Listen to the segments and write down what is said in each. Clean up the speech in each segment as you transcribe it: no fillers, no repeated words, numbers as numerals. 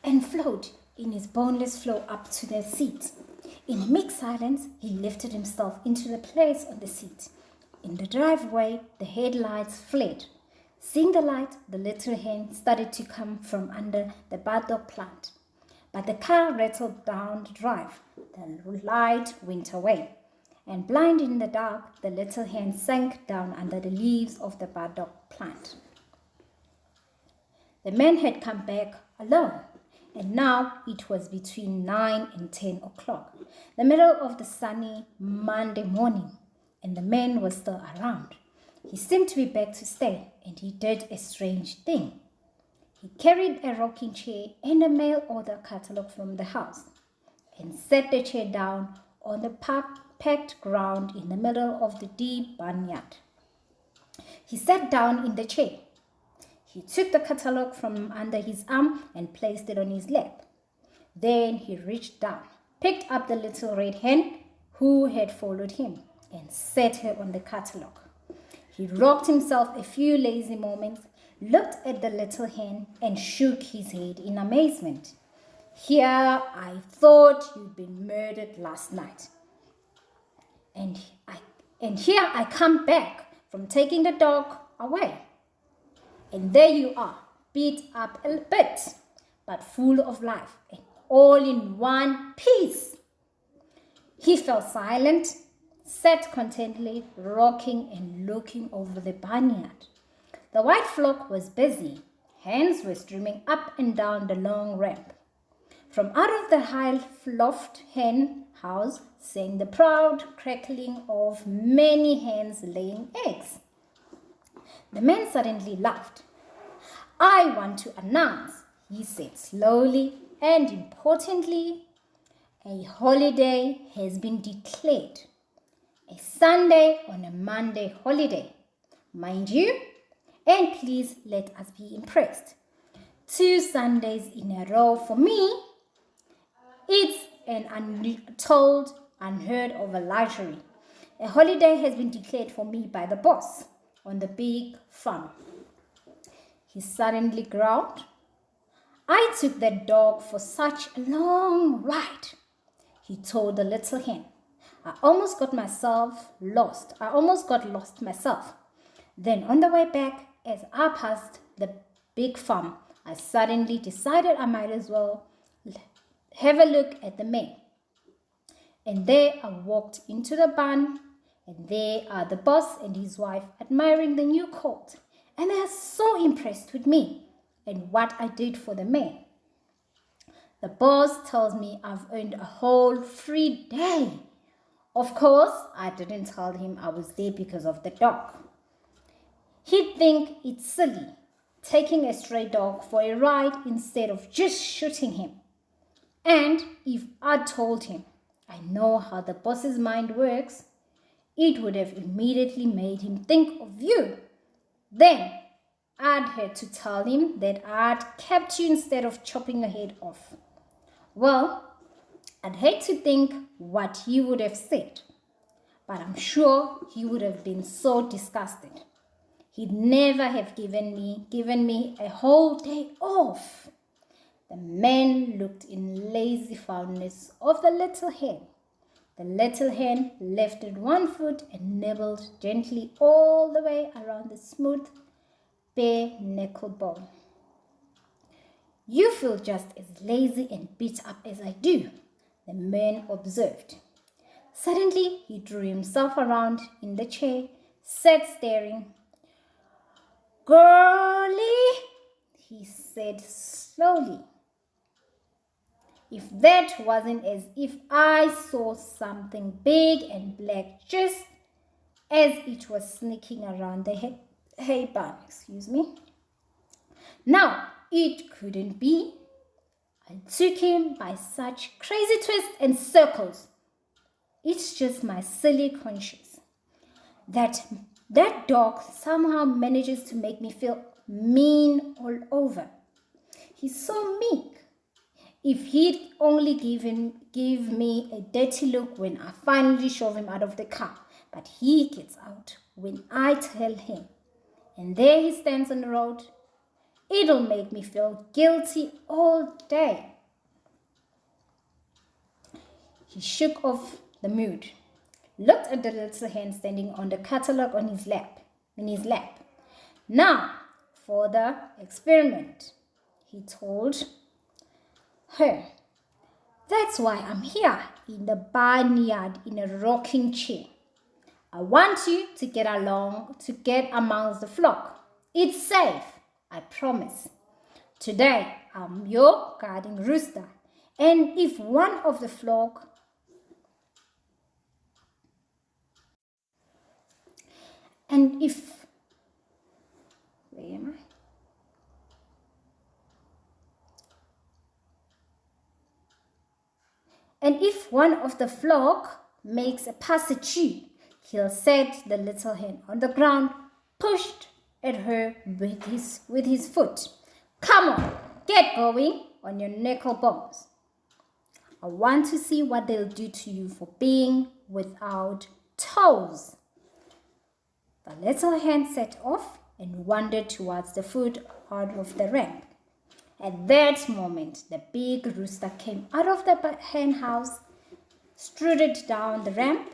and flowed in his boneless flow up to the seat. In a meek silence, he lifted himself into the place on the seat. In the driveway, the headlights flared. Seeing the light, the little hen started to come from under the burdock plant. But the car rattled down the drive. The light went away. And blind in the dark, the little hen sank down under the leaves of the burdock plant. The man had come back alone, and now it was between 9 and 10 o'clock, the middle of the sunny Monday morning, and the man was still around. He seemed to be back to stay, and he did a strange thing. He carried a rocking chair and a mail order catalog from the house, and set the chair down on the packed ground in the middle of the deep barnyard. He sat down in the chair. He took the catalog from under his arm and placed it on his lap. Then he reached down, picked up the little red hen who had followed him, and set her on the catalog. He rocked himself a few lazy moments, looked at the little hen, and shook his head in amazement. "Here I thought you'd been murdered last night. And here I come back from taking the dog away. And there you are, beat up a bit, but full of life, and all in one piece." He fell silent, sat contentedly, rocking and looking over the barnyard. The white flock was busy. Hens were streaming up and down the long ramp. From out of the high loft hen house sang the proud crackling of many hens laying eggs. The man suddenly laughed. "I want to announce," he said slowly and importantly, "a holiday has been declared. A Sunday on a Monday holiday, mind you, and please let us be impressed. 2 Sundays in a row for me. It's an untold, unheard of a luxury. A holiday has been declared for me by the boss on the big farm." He suddenly growled. "I took that dog for such a long ride," he told the little hen. I almost got lost myself. Then on the way back, as I passed the big farm, I suddenly decided I might as well have a look at the man. And there I walked into the barn, and there are the boss and his wife admiring the new colt. And they are so impressed with me and what I did for the man. The boss tells me I've earned a whole free day. Of course, I didn't tell him I was there because of the dog. He'd think it's silly, taking a stray dog for a ride instead of just shooting him. And if I told him I know how the boss's mind works, it would have immediately made him think of you. Then I'd had to tell him that I'd kept you instead of chopping your head off. Well, I'd hate to think what he would have said, but I'm sure he would have been so disgusted. He'd never have given me a whole day off. The man looked in lazy fondness of the little hen. The little hen lifted one foot and nibbled gently all the way around the smooth, bare knucklebone. "You feel just as lazy and beat up as I do," the man observed. Suddenly, he drew himself around in the chair, sat staring. "Girlie," he said slowly. "If that wasn't as if I saw something big and black just as it was sneaking around the hay barn, Now, it couldn't be. I took him by such crazy twists and circles. It's just my silly conscience. That dog somehow manages to make me feel mean all over. He's so meek. If he'd only give me a dirty look when I finally shove him out of the car, but he gets out when I tell him. And there he stands on the road, It'll make me feel guilty all day. He shook off the mood, looked at the little hen standing on the catalog in his lap. Now, for the experiment, he told her. That's why I'm here in the barnyard in a rocking chair. I want you to get amongst the flock. It's safe, I promise. Today, I'm your guardian rooster. And if one of the flock And if one of the flock makes a pass at you, he'll set the little hen on the ground, pushed at her with his foot. Come on, get going on your knuckle bones. I want to see what they'll do to you for being without toes. The little hen set off and wandered towards the foot out of the ramp. At that moment, the big rooster came out of the hen house, strutted down the ramp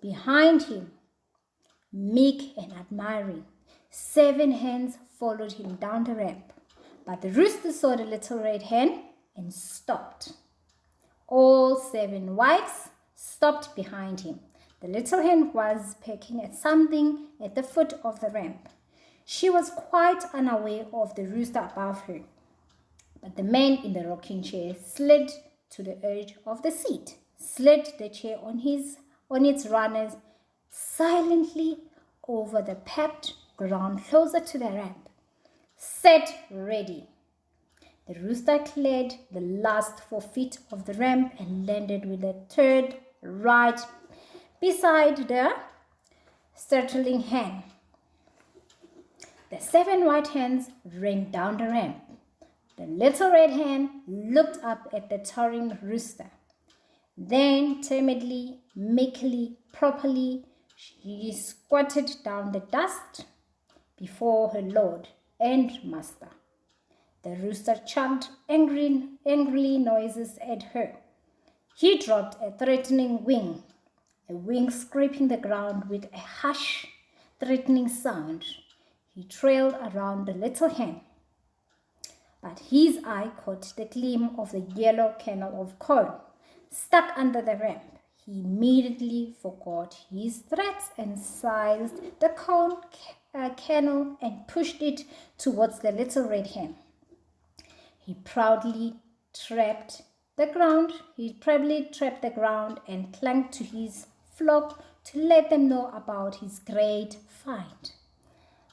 behind him, meek and admiring. 7 hens followed him down the ramp, but the rooster saw the little red hen and stopped. All 7 wives stopped behind him. The little hen was pecking at something at the foot of the ramp. She was quite unaware of the rooster above her. But the man in the rocking chair slid to the edge of the seat, slid the chair on its runners silently over the packed ground closer to the ramp. Set ready. The rooster cleared the last 4 feet of the ramp and landed with a third right beside the startling hen. The 7 white hens ran down the ramp. The little red hen looked up at the towering rooster. Then, timidly, meekly, properly, she squatted down the dust before her lord and master. The rooster chucked angry noises at her. He dropped a threatening wing, a wing scraping the ground with a harsh, threatening sound. He trailed around the little hen, but his eye caught the gleam of the yellow kernel of corn stuck under the ramp. He immediately forgot his threats and seized the corn kernel and pushed it towards the little red hen. He proudly trapped the ground and clung to his flock to let them know about his great find.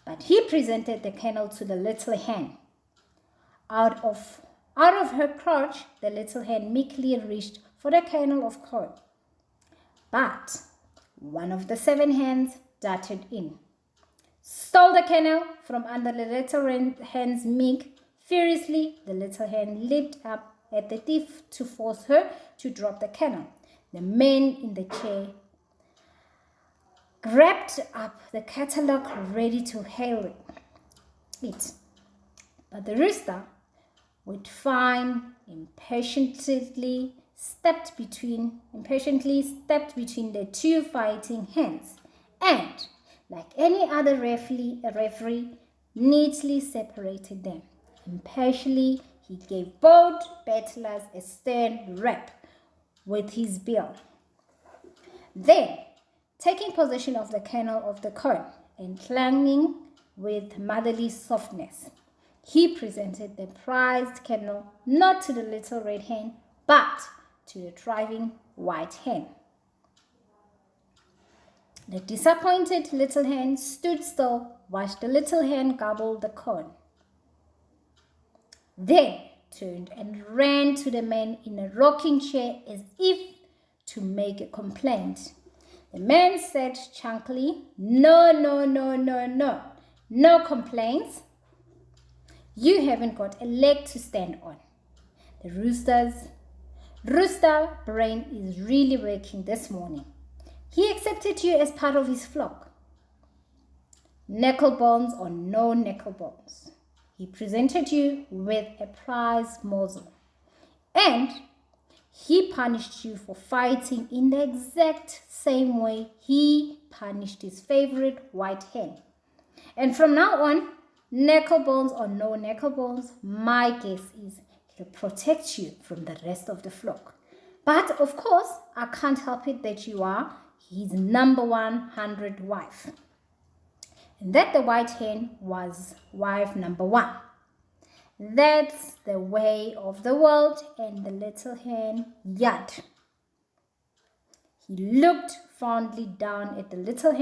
But he presented the kernel to the little hen. Out of her crotch, the little hen meekly reached for the kernel of corn. But one of the 7 hens darted in, stole the kernel from under the little hen's beak. Furiously, the little hen leaped up at the thief to force her to drop the kernel. The man in the chair grabbed up the catalog ready to hail it. But the rooster, with fine, impatiently stepped between the 2 fighting hens and, like any other referee, neatly separated them. Impatiently, he gave both battlers a stern rap with his bill. Then, taking possession of the kernel of the corn and clanging with motherly softness, he presented the prized kernel not to the little red hen, but to the thriving white hen. The disappointed little hen stood still, watched the little hen gobble the corn, then turned and ran to the man in a rocking chair as if to make a complaint. The man said chunkily, No complaints. You haven't got a leg to stand on. The rooster brain is really working this morning. He accepted you as part of his flock. Knuckle bones or no knuckle bones, he presented you with a prize morsel. And he punished you for fighting in the exact same way he punished his favorite white hen. And from now on, knucklebones or no knucklebones, my guess is he'll protect you from the rest of the flock. But of course, I can't help it that you are his number 100 wife. And that the white hen was wife number 1. That's the way of the world, and the little hen yapped. He looked fondly down at the little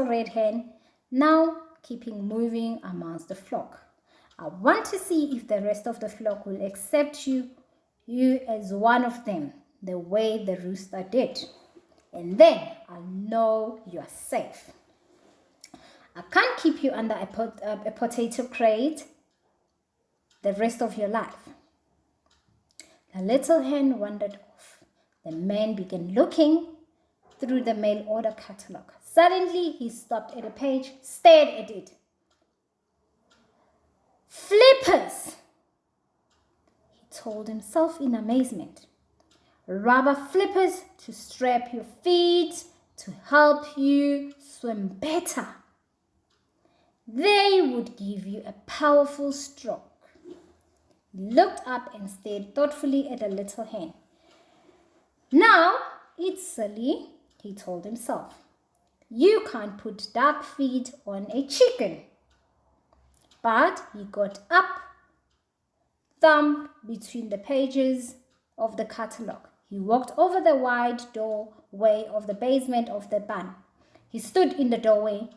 red hen, now keeping moving amongst the flock. I want to see if the rest of the flock will accept you as one of them, the way the rooster did. And then I'll know you're safe. I can't keep you under a potato crate the rest of your life. The little hen wandered off. The man began looking through the mail order catalog. Suddenly, he stopped at a page, stared at it. Flippers! He told himself in amazement. Rubber flippers to strap your feet to help you swim better. They would give you a powerful stroke. He looked up and stared thoughtfully at the little hen. Now, it's silly, he told himself. You can't put duck feet on a chicken. But he got up, thumb between the pages of the catalogue. He walked over the wide doorway of the basement of the barn. He stood in the doorway,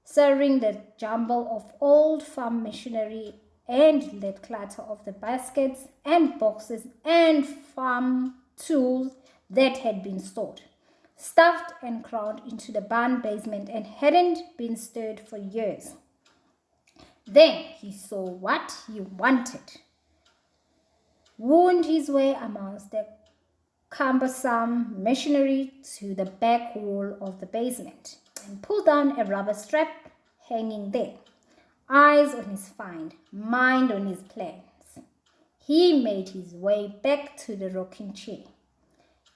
surveying the jumble of old farm machinery and the clatter of the baskets and boxes and farm tools that had been stored, stuffed and crammed into the barn basement and hadn't been stirred for years. Then he saw what he wanted, wound his way amongst the cumbersome machinery to the back wall of the basement and pulled down a rubber strap hanging there. Eyes on his find, mind on his plans. He made his way back to the rocking chair.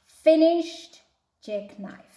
Finished jackknife.